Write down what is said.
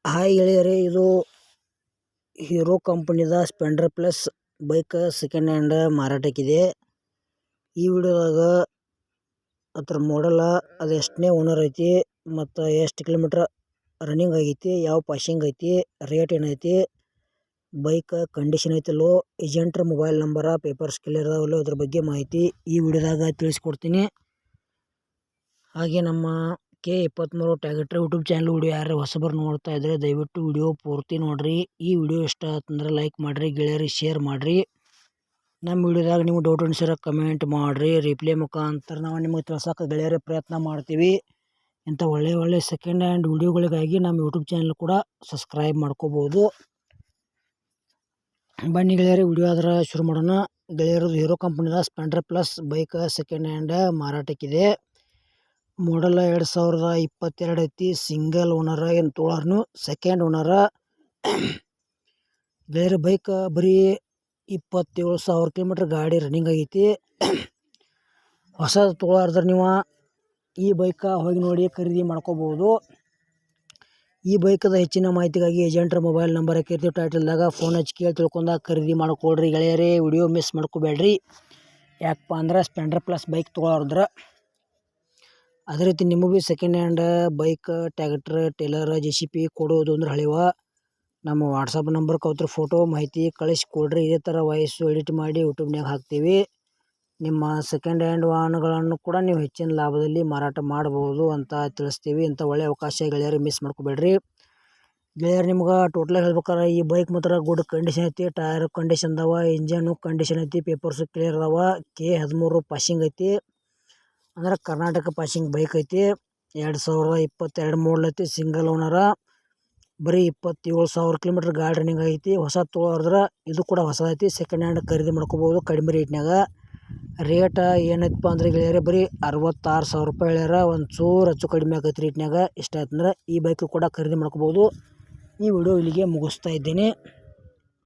Hi ಗೆಳೆಯರೇ, ಇದು Hero ಕಂಪನಿದ Splendor plus bike second hand ಮಾರಾಟಕ್ಕಿದೆ. ಈ ವಿಡಿಯೋದಾಗ ಅದರ ಮಾಡಲ, ಅದು ಎಷ್ಟನೇ ಓನರ್ ಐತಿ, ಮತ್ತು ಎಷ್ಟು ಕಿಲೋಮೀಟ್ರ್ ರನ್ನಿಂಗ್ ಆಗೈತಿ, ಯಾವ ಪಾಸಿಂಗ್ ಐತಿ, ರೇಟ್ ಏನೈತಿ, ಬೈಕ್ ಕಂಡೀಷನ್ ಐತಿಲ್ಲೋ, ಏಜೆಂಟ್ರ ಮೊಬೈಲ್ ನಂಬರ, ಪೇಪರ್ಸ್ ಕ್ಲಿಯರ್ ಅದಾವಲ್ಲೋ, ಅದ್ರ ಬಗ್ಗೆ ಮಾಹಿತಿ ಈ ವಿಡಿಯೋದಾಗ ತಿಳಿಸ್ಕೊಡ್ತೀನಿ. ಹಾಗೆ ನಮ್ಮ K23 tractor YouTube channel video ಯಾರು ಹೊಸಬರು ನೋಡ್ತಾ ಇದ್ರೆ ದಯವಿಟ್ಟು ವಿಡಿಯೋ ಪೂರ್ತಿ ನೋಡ್ರಿ. ಈ ವಿಡಿಯೋ ಇಷ್ಟ ಆತಂದ್ರೆ ಲೈಕ್ ಮಾಡಿರಿ, ಗೆಳೆಯರಿಗೆ ಶೇರ್ ಮಾಡಿರಿ. ನಮ್ಮ ವಿಡಿಯೋದಾಗ ನೀವು ಡೌಟ್ ಅನ್ಸರ ಕಮೆಂಟ್ ಮಾಡಿರಿ, ರಿಪ್ಲೈ ಮುಖಾಂತರ ನಾವು ನಿಮಗೆ ತಿಳ್ಸೋಕೆ ಗೆಳೆಯರೇ ಪ್ರಯತ್ನ ಮಾಡ್ತೀವಿ. ಇಂಥ ಒಳ್ಳೆ ಸೆಕೆಂಡ್ ಹ್ಯಾಂಡ್ ವಿಡಿಯೋಗಳಿಗಾಗಿ ನಮ್ಮ ಯೂಟ್ಯೂಬ್ ಚಾನಲ್ ಕೂಡ ಸಬ್ಸ್ಕ್ರೈಬ್ ಮಾಡ್ಕೋಬೋದು. ಬನ್ನಿ ಗೆಳೆಯರೇ, ವಿಡಿಯೋ ಆದ್ರೆ ಶುರು ಮಾಡೋಣ. ಗೆಳೆಯರದು ಹೀರೋ ಕಂಪನಿದ Splendor plus bike second hand ಮಾರಾಟಕ್ಕಿದೆ. ಮಾಡಲ್ 2022 ಐತಿ. ಸಿಂಗಲ್ ಓನರ, ಏನು ತೊಳಾರ್ನು ಸೆಕೆಂಡ್ ಓನರ. ಬೇರೆ ಬೈಕ್ ಬರೀ 27,000 ಕಿಲೋಮೀಟ್ರ್ ಗಾಡಿ ರನ್ನಿಂಗ್ ಆಗೈತಿ. ಹೊಸದು ತೊಗೊಳಾರ್ದ್ರೆ ನೀವು ಈ ಬೈಕ ಹೋಗಿ ನೋಡಿ ಖರೀದಿ ಮಾಡ್ಕೋಬೋದು. ಈ ಬೈಕದ ಹೆಚ್ಚಿನ ಮಾಹಿತಿಗಾಗಿ ಏಜೆಂಟ್ರ ಮೊಬೈಲ್ ನಂಬರ್ ಹಾಕಿರ್ತೀವಿ ಟೈಟಲ್ದಾಗ, ಫೋನ್ ಹಚ್ಚಿ ಕೇಳಿ ತಿಳ್ಕೊಂಡಾಗ ಖರೀದಿ ಮಾಡ್ಕೊಳ್ರಿ ಗೆಳೆಯರೇ. ವಿಡಿಯೋ ಮಿಸ್ ಮಾಡ್ಕೋಬೇಡ್ರಿ. ಯಾಕಪ್ಪ ಅಂದ್ರೆ ಸ್ಪೆಂಡರ್ ಪ್ಲಸ್ ಬೈಕ್ ತೊಗೊಳಾರ್ದ್ರೆ ಅದೇ ರೀತಿ ನಿಮಗೂ ಭೀ second hand bike, tractor, trailer, JCB ಕೊಡೋದು ಅಂದ್ರೆ ಹಳೆವ ನಮ್ಮ ವಾಟ್ಸಪ್ ನಂಬರ್ಗೆ ಅವತ್ರ ಫೋಟೋ ಮಾಹಿತಿ ಕಳಿಸಿ ಕೊಡ್ರಿ. ಇದೇ ಥರ ವಾಯ್ಸು ಎಡಿಟ್ ಮಾಡಿ ಯೂಟ್ಯೂಬ್ನಾಗ ಹಾಕ್ತೀವಿ. ನಿಮ್ಮ ಸೆಕೆಂಡ್ ಹ್ಯಾಂಡ್ ವಾಹನಗಳನ್ನು ಕೂಡ ನೀವು ಹೆಚ್ಚಿನ ಲಾಭದಲ್ಲಿ ಮಾರಾಟ ಮಾಡ್ಬೋದು ಅಂತ ತಿಳಿಸ್ತೀವಿ. ಇಂಥ ಒಳ್ಳೆ ಅವಕಾಶ ಗೆಳೆಯರು ಮಿಸ್ ಮಾಡ್ಕೋಬೇಡ್ರಿ. ಗೆಳೆಯರು ನಿಮ್ಗೆ ಟೋಟಲಾಗಿ ಹೇಳ್ಬೇಕಾರೆ ಈ ಬೈಕ್ ಮಾತ್ರ ಗುಡ್ ಕಂಡೀಷನ್ ಐತಿ. ಟೈರ್ ಕಂಡೀಷನ್ ಅದಾವ, ಇಂಜನು ಕಂಡೀಷನ್ ಐತಿ, ಪೇಪರ್ಸು ಕ್ಲಿಯರ್ ಅದಾವ. K13 ಪಾಸಿಂಗ್ ಐತಿ, ಅಂದ್ರೆ ಕರ್ನಾಟಕ ಪಾಸಿಂಗ್ ಬೈಕ್ ಐತಿ. 2022 ಮಾಡಲ್ ಐತಿ. ಸಿಂಗಲ್ ಓನರ, ಬರೀ 27,000 ಕಿಲೋಮೀಟ್ರ್ ಗಾಡಿ ರನ್ನಿಂಗ್ ಐತಿ. ಹೊಸ ತೊಗೊಳಾರ್ದ್ರೆ ಇದು ಕೂಡ ಹೊಸದೈತಿ. ಸೆಕೆಂಡ್ ಹ್ಯಾಂಡ್ ಖರೀದಿ ಮಾಡ್ಕೋಬೋದು ಕಡಿಮೆ ರೇಟ್ನಾಗ. ರೇಟ್ ಏನೈತಪ್ಪ ಅಂದ್ರೆ ಗೆಳೆಯರೇ ಬರೀ 66,000 ರೂಪಾಯಿ ಹೇಳ್ಯಾರ. ಒಂದು ಚೂರು ಹೆಚ್ಚು ಕಡಿಮೆ ಆಗೈತೆ ರೇಟ್ನಾಗ. ಇಷ್ಟ ಆಯ್ತಂದ್ರೆ ಈ ಬೈಕ್ ಕೂಡ ಖರೀದಿ ಮಾಡ್ಕೋಬೋದು. ಈ ವಿಡಿಯೋ ಇಲ್ಲಿಗೆ ಮುಗಿಸ್ತಾ ಇದ್ದೀನಿ.